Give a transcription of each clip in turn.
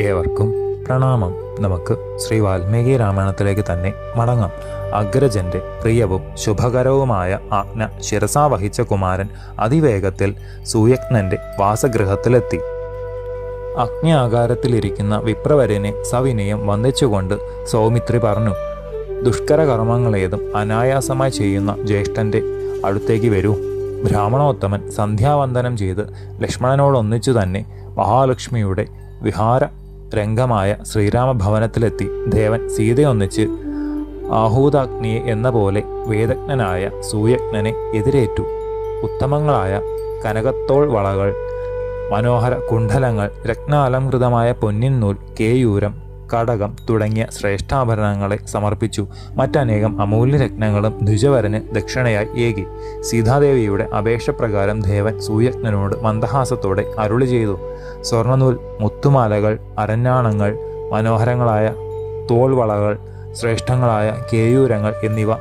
ഏവർക്കും പ്രണാമം. നമുക്ക് ശ്രീ വാൽമീകി രാമായണത്തിലേക്ക് തന്നെ മടങ്ങാം. അഗ്രജന്റെ പ്രിയവും ശുഭകരവുമായ ആജ്ഞ ശിരസാ വഹിച്ച കുമാരൻ അതിവേഗത്തിൽ സൂയജ്ഞന്റെ വാസഗൃഹത്തിലെത്തി. അഗ്നിയാകാരത്തിലിരിക്കുന്ന വിപ്രവര്യനെ സവിനയം വന്ദിച്ചുകൊണ്ട് സൗമിത്രി പറഞ്ഞു, ദുഷ്കര കർമ്മങ്ങളേതും അനായാസമായി ചെയ്യുന്ന ജ്യേഷ്ഠന്റെ അടുത്തേക്ക് വരൂ. ബ്രാഹ്മണോത്തമൻ സന്ധ്യാവന്ദനം ചെയ്ത് ലക്ഷ്മണനോടൊന്നിച്ചു തന്നെ മഹാലക്ഷ്മിയുടെ വിഹാര രംഗമായ ശ്രീരാമഭവനത്തിലെത്തി. ദേവൻ സീതയൊന്നിച്ച് ആഹൂതാഗ്നിയെ എന്ന പോലെ വേദജ്ഞനായ സൂയജ്ഞനെ എതിരേറ്റു. ഉത്തമങ്ങളായ കനകത്തോൾ വളകൾ, മനോഹര കുണ്ഡലങ്ങൾ, രത്നാലംകൃതമായ പൊന്നിൻ നൂൽ, കേയൂരം, കടകം തുടങ്ങിയ ശ്രേഷ്ഠാഭരണങ്ങളെ സമർപ്പിച്ചു. മറ്റനേകം അമൂല്യരത്നങ്ങളും ദ്വിജവരന് ദക്ഷിണയായി ഏകി. സീതാദേവിയുടെ അപേക്ഷപ്രകാരം ദേവൻ സൂയജ്ഞനോട് മന്ദഹാസത്തോടെ അരുളി ചെയ്തു, സ്വർണ്ണനൂൽ, മുത്തുമാലകൾ, അരഞ്ഞാണങ്ങൾ, മനോഹരങ്ങളായ തോൾവളകൾ, ശ്രേഷ്ഠങ്ങളായ കേയൂരങ്ങൾ എന്നിവ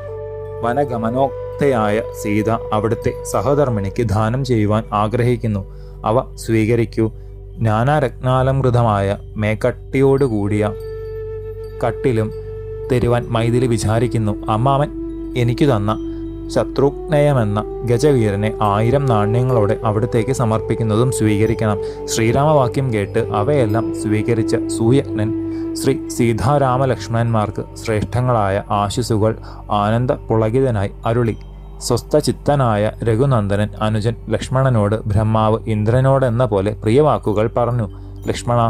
വനഗമനോക്തയായ സീത അവിടുത്തെ സഹധർമ്മിണിക്ക് ദാനം ചെയ്യുവാൻ ആഗ്രഹിക്കുന്നു. അവ സ്വീകരിക്കൂ. നാനാരത്നാലംകൃതമായ മേക്കട്ടിയോടുകൂടിയ കട്ടിലും തരുവാൻ മൈഥിലി വിചാരിക്കുന്നു. അമ്മാവൻ എനിക്കു തന്ന ശത്രുഘ്നയമെന്ന ഗജവീരനെ 1000 നാണ്യങ്ങളോടെ അവിടത്തേക്ക് സമർപ്പിക്കുന്നതും സ്വീകരിക്കണം. ശ്രീരാമവാക്യം കേട്ട് അവയെല്ലാം സ്വീകരിച്ച സൂയജ്ഞൻ ശ്രീ സീതാരാമലക്ഷ്മണന്മാർക്ക് ശ്രേഷ്ഠങ്ങളായ ആശിസുകൾ ആനന്ദ പുളകിതനായി അരുളി. സ്വസ്ഥചിത്തനായ രഘുനന്ദനൻ അനുജൻ ലക്ഷ്മണനോട് ബ്രഹ്മാവ് ഇന്ദ്രനോടെന്ന പോലെ പ്രിയവാക്കുകൾ പറഞ്ഞു. ലക്ഷ്മണ,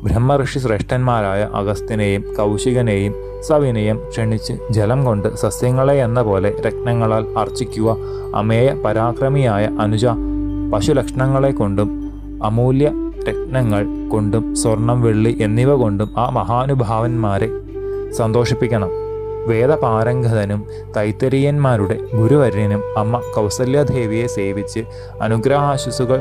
ബ്രഹ്മഋഷി ശ്രേഷ്ഠന്മാരായ അഗസ്ത്യനെയും കൗശികനെയും സവിനയം ക്ഷണിച്ച് ജലം കൊണ്ട് സസ്യങ്ങളെ എന്ന പോലെ രത്നങ്ങളാൽ അർച്ചിക്കുക. അമേയ പരാക്രമിയായ അനുജ, പശുലക്ഷണങ്ങളെ കൊണ്ടും അമൂല്യ രത്നങ്ങൾ കൊണ്ടും സ്വർണം, വെള്ളി എന്നിവ കൊണ്ടും ആ മഹാനുഭാവന്മാരെ സന്തോഷിപ്പിക്കണം. വേദപാരംഗതനും തൈത്തരീയന്മാരുടെ ഗുരുവര്യനും അമ്മ കൗസല്യാദേവിയെ സേവിച്ച് അനുഗ്രഹാശിസുകൾ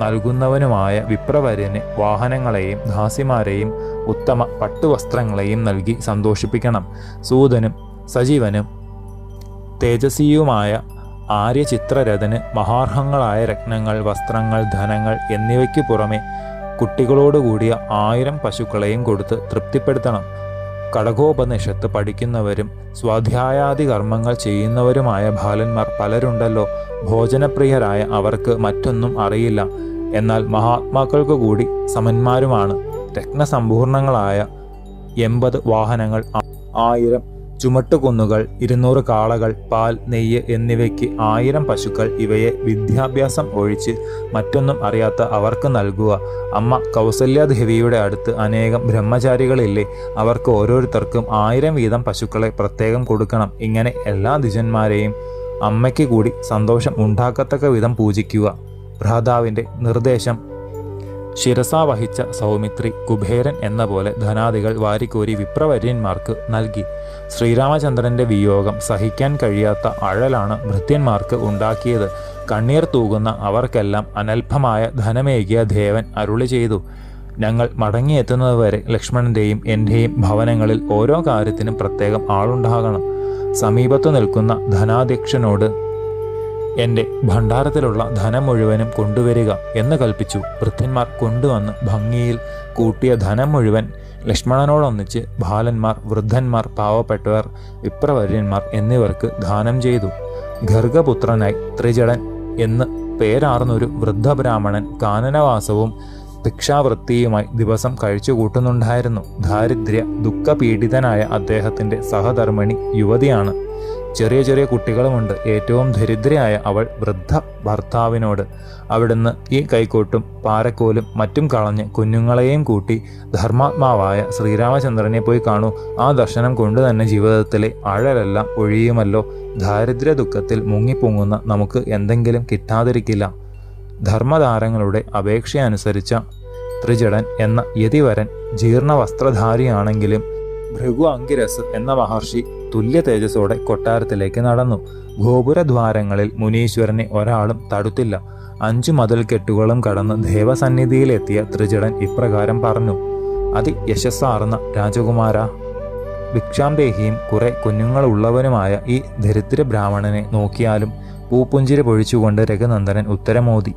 നൽകുന്നവനുമായ വിപ്രവര്യന് വാഹനങ്ങളെയും ദാസിമാരെയും ഉത്തമ പട്ടുവസ്ത്രങ്ങളെയും നൽകി സന്തോഷിപ്പിക്കണം. സൂതനും സജീവനും തേജസ്വിയുമായ ആര്യചിത്രരഥന് മഹാർഹങ്ങളായ രത്നങ്ങൾ, വസ്ത്രങ്ങൾ, ധനങ്ങൾ എന്നിവയ്ക്കു പുറമെ കുട്ടികളോടുകൂടിയ 1000 പശുക്കളെയും കൊടുത്ത് തൃപ്തിപ്പെടുത്തണം. കടകോപനിഷത്ത് പഠിക്കുന്നവരും സ്വാധ്യായാദി കർമ്മങ്ങൾ ചെയ്യുന്നവരുമായ ബാലന്മാർ പലരുണ്ടല്ലോ. ഭോജനപ്രിയരായ അവർക്ക് മറ്റൊന്നും അറിയില്ല. എന്നാൽ മഹാത്മാക്കൾക്ക് കൂടി സമന്മാരുമാണ്. രത്നസമ്പൂർണങ്ങളായ 80 വാഹനങ്ങൾ, 1000 ചുമട്ടുകുന്നുകൾ, 200 കാളകൾ, പാൽ, നെയ്യ് എന്നിവയ്ക്ക് 1000 പശുക്കൾ, ഇവയെ വിദ്യാഭ്യാസം ഒഴിച്ച് മറ്റൊന്നും അറിയാത്ത അവർക്ക് നൽകുക. അമ്മ കൗസല്യാദേവിയുടെ അടുത്ത് അനേകം ബ്രഹ്മചാരികളില്ലേ, അവർക്ക് ഓരോരുത്തർക്കും 1000 വീതം പശുക്കളെ പ്രത്യേകം കൊടുക്കണം. ഇങ്ങനെ എല്ലാ ദ്വിജന്മാരെയും അമ്മയ്ക്ക് കൂടി സന്തോഷം ഉണ്ടാക്കത്തക്ക വിധം പൂജിക്കുക. ഭ്രാതാവിൻ്റെ നിർദ്ദേശം ശിരസാ വഹിച്ച സൗമിത്രി കുബേരൻ എന്ന പോലെ ധനാദികൾ വാരിക്കോരി വിപ്രവര്യന്മാർക്ക് നൽകി. ശ്രീരാമചന്ദ്രന്റെ വിയോഗം സഹിക്കാൻ കഴിയാത്ത അഴലാണ് ഭൃത്യന്മാർക്ക് ഉണ്ടാക്കിയത്. കണ്ണീർ തൂകുന്ന അവർക്കെല്ലാം അനൽപമായ ധനമേകിയ ദേവൻ അരുളി ചെയ്തു, ഞങ്ങൾ മടങ്ങിയെത്തുന്നതുവരെ ലക്ഷ്മണന്റെയും എൻ്റെയും ഭവനങ്ങളിൽ ഓരോ കാര്യത്തിനും പ്രത്യേകം ആളുണ്ടാകണം. സമീപത്തു നിൽക്കുന്ന ധനാധ്യക്ഷനോട് എൻ്റെ ഭണ്ഡാരത്തിലുള്ള ധനം മുഴുവനും കൊണ്ടുവരിക എന്ന് കൽപ്പിച്ചു. വൃദ്ധന്മാർ കൊണ്ടുവന്ന് ഭംഗിയിൽ കൂട്ടിയ ധനം മുഴുവൻ ലക്ഷ്മണനോടൊന്നിച്ച് ബാലന്മാർ, വൃദ്ധന്മാർ, പാവപ്പെട്ടവർ, വിപ്രവര്യന്മാർ എന്നിവർക്ക് ദാനം ചെയ്തു. ഗർഗപുത്രനായി ത്രിജടൻ എന്ന് പേരാർന്നൊരു വൃദ്ധബ്രാഹ്മണൻ കാനനവാസവും ഭിക്ഷാവൃത്തിയുമായി ദിവസം കഴിച്ചു കൂട്ടുന്നുണ്ടായിരുന്നു. ദാരിദ്ര്യ ദുഃഖപീഡിതനായ അദ്ദേഹത്തിൻ്റെ സഹധർമ്മിണി യുവതിയാണ്. ചെറിയ ചെറിയ കുട്ടികളുമുണ്ട്. ഏറ്റവും ദരിദ്രയായ അവൾ വൃദ്ധ ഭർത്താവിനോട്, അവിടുന്ന് ഈ കൈക്കോട്ടും പാരക്കോലും മറ്റും കളഞ്ഞ് കുഞ്ഞുങ്ങളെയും കൂട്ടി ധർമാത്മാവായ ശ്രീരാമചന്ദ്രനെ പോയി കാണൂ. ആ ദർശനം കൊണ്ട് തന്നെ ജീവിതത്തിലെ അഴലെല്ലാം ഒഴിയുമല്ലോ. ദാരിദ്ര്യ ദുഃഖത്തിൽ മുങ്ങിപ്പൊങ്ങുന്ന നമുക്ക് എന്തെങ്കിലും കിട്ടാതിരിക്കില്ല. ധർമ്മധാരങ്ങളുടെ അപേക്ഷയനുസരിച്ച ത്രിജടൻ എന്ന യതിവരൻ ജീർണവസ്ത്രധാരിയാണെങ്കിലും ഭൃഗു അങ്കിരസ് എന്ന മഹർഷി തുല്യ തേജസ്സോടെ കൊട്ടാരത്തിലേക്ക് നടന്നു. ഗോപുരദ്വാരങ്ങളിൽ മുനീശ്വരനെ ഒരാളും തടുത്തില്ല. 5 മതിൽക്കെട്ടുകളും കടന്ന് ദേവസന്നിധിയിലെത്തിയ ത്രിജടൻ ഇപ്രകാരം പറഞ്ഞു, അതിയശസ്സാർന്ന രാജകുമാര, ഭിക്ഷാന്തേഹിയും കുറെ കുഞ്ഞുങ്ങളുള്ളവനുമായ ഈ ദരിദ്ര ബ്രാഹ്മണനെ നോക്കിയാലും പൂപ്പുഞ്ചിരി പൊഴിച്ചുകൊണ്ട് രഘുനന്ദനൻ ഉത്തരമോദി,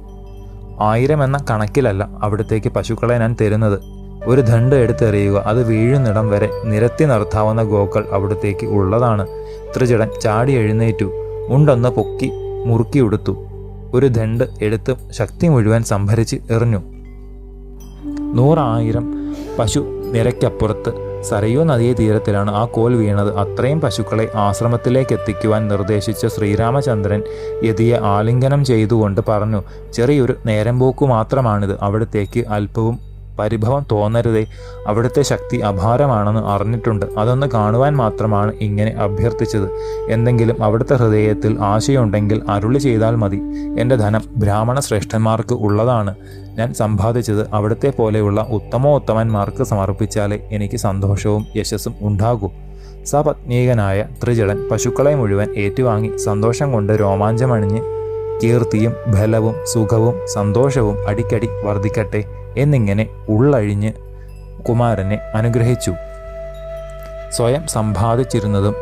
1000 എന്ന കണക്കിലല്ല അവിടത്തേക്ക് പശുക്കളെ ഞാൻ തരുന്നത്. ഒരു ദണ്ഡ് എടുത്തെറിയുക. അത് വീഴുന്നിടം വരെ നിരത്തി നിർത്താവുന്ന ഗോക്കൾ അവിടത്തേക്ക് ഉള്ളതാണ്. ത്രിജടൻ ചാടി എഴുന്നേറ്റു. മുണ്ടൊന്ന് പൊക്കി മുറുക്കി ഉടുത്തു. ഒരു ദണ്ഡ് എടുത്ത് ശക്തി മുഴുവൻ സംഭരിച്ച് എറിഞ്ഞു. 100,000 പശു നിരക്കപ്പുറത്ത് സരയൂ നദീ തീരത്തിലാണ് ആ കോൽ വീണത്. അത്രയും പശുക്കളെ ആശ്രമത്തിലേക്ക് എത്തിക്കുവാൻ നിർദ്ദേശിച്ച ശ്രീരാമചന്ദ്രൻ യതിയെ ആലിംഗനം ചെയ്തുകൊണ്ട് പറഞ്ഞു, ചെറിയൊരു നേരംപോക്കു മാത്രമാണിത്. അവിടത്തേക്ക് അല്പവും പരിഭവം തോന്നരുതേ. അവിടുത്തെ ശക്തി അപാരമാണെന്ന് അറിഞ്ഞിട്ടുണ്ട്. അതൊന്ന് കാണുവാൻ മാത്രമാണ് ഇങ്ങനെ അഭ്യർത്ഥിച്ചത്. എന്തെങ്കിലും അവിടുത്തെ ഹൃദയത്തിൽ ആശയുണ്ടെങ്കിൽ അരുളി ചെയ്താൽ മതി. എൻ്റെ ധനം ബ്രാഹ്മണ ശ്രേഷ്ഠന്മാർക്ക് ഉള്ളതാണ്. ഞാൻ സമ്പാദിച്ചത് അവിടുത്തെ പോലെയുള്ള ഉത്തമോത്തമന്മാർക്ക് സമർപ്പിച്ചാലേ എനിക്ക് സന്തോഷവും യശസ്സും ഉണ്ടാകൂ. സപത്നീകനായ ത്രിജടൻ പശുക്കളെ മുഴുവൻ ഏറ്റുവാങ്ങി സന്തോഷം കൊണ്ട് രോമാഞ്ചമണിഞ്ഞ് കീർത്തിയും ബലവും സുഖവും സന്തോഷവും അടിക്കടി വർദ്ധിക്കട്ടെ എന്നിങ്ങനെ ഉള്ളഴിഞ്ഞ് കുമാരനെ അനുഗ്രഹിച്ചു. സ്വയം സമ്പാദിച്ചിരുന്നതും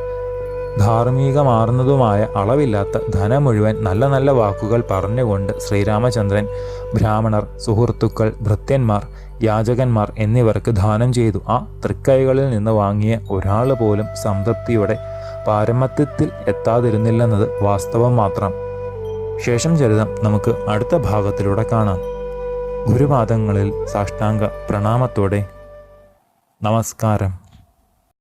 ധാർമ്മികമാർന്നതുമായ അളവില്ലാത്ത ധനം മുഴുവൻ നല്ല നല്ല വാക്കുകൾ പറഞ്ഞുകൊണ്ട് ശ്രീരാമചന്ദ്രൻ ബ്രാഹ്മണർ, സുഹൃത്തുക്കൾ, ഭൃത്യന്മാർ, യാചകന്മാർ എന്നിവർക്ക് ദാനം ചെയ്തു. ആ തൃക്കൈകളിൽ നിന്ന് വാങ്ങിയ ഒരാൾ പോലും സംതൃപ്തിയുടെ പാരമത്യത്തിൽ എത്താതിരുന്നില്ലെന്നത് വാസ്തവം മാത്രം. ശേഷം ചരിതം നമുക്ക് അടുത്ത ഭാഗത്തിലൂടെ കാണാം. ഗുരുപാദങ്ങളിൽ സാഷ്ടാംഗ പ്രണാമത്തോടെ നമസ്കാരം.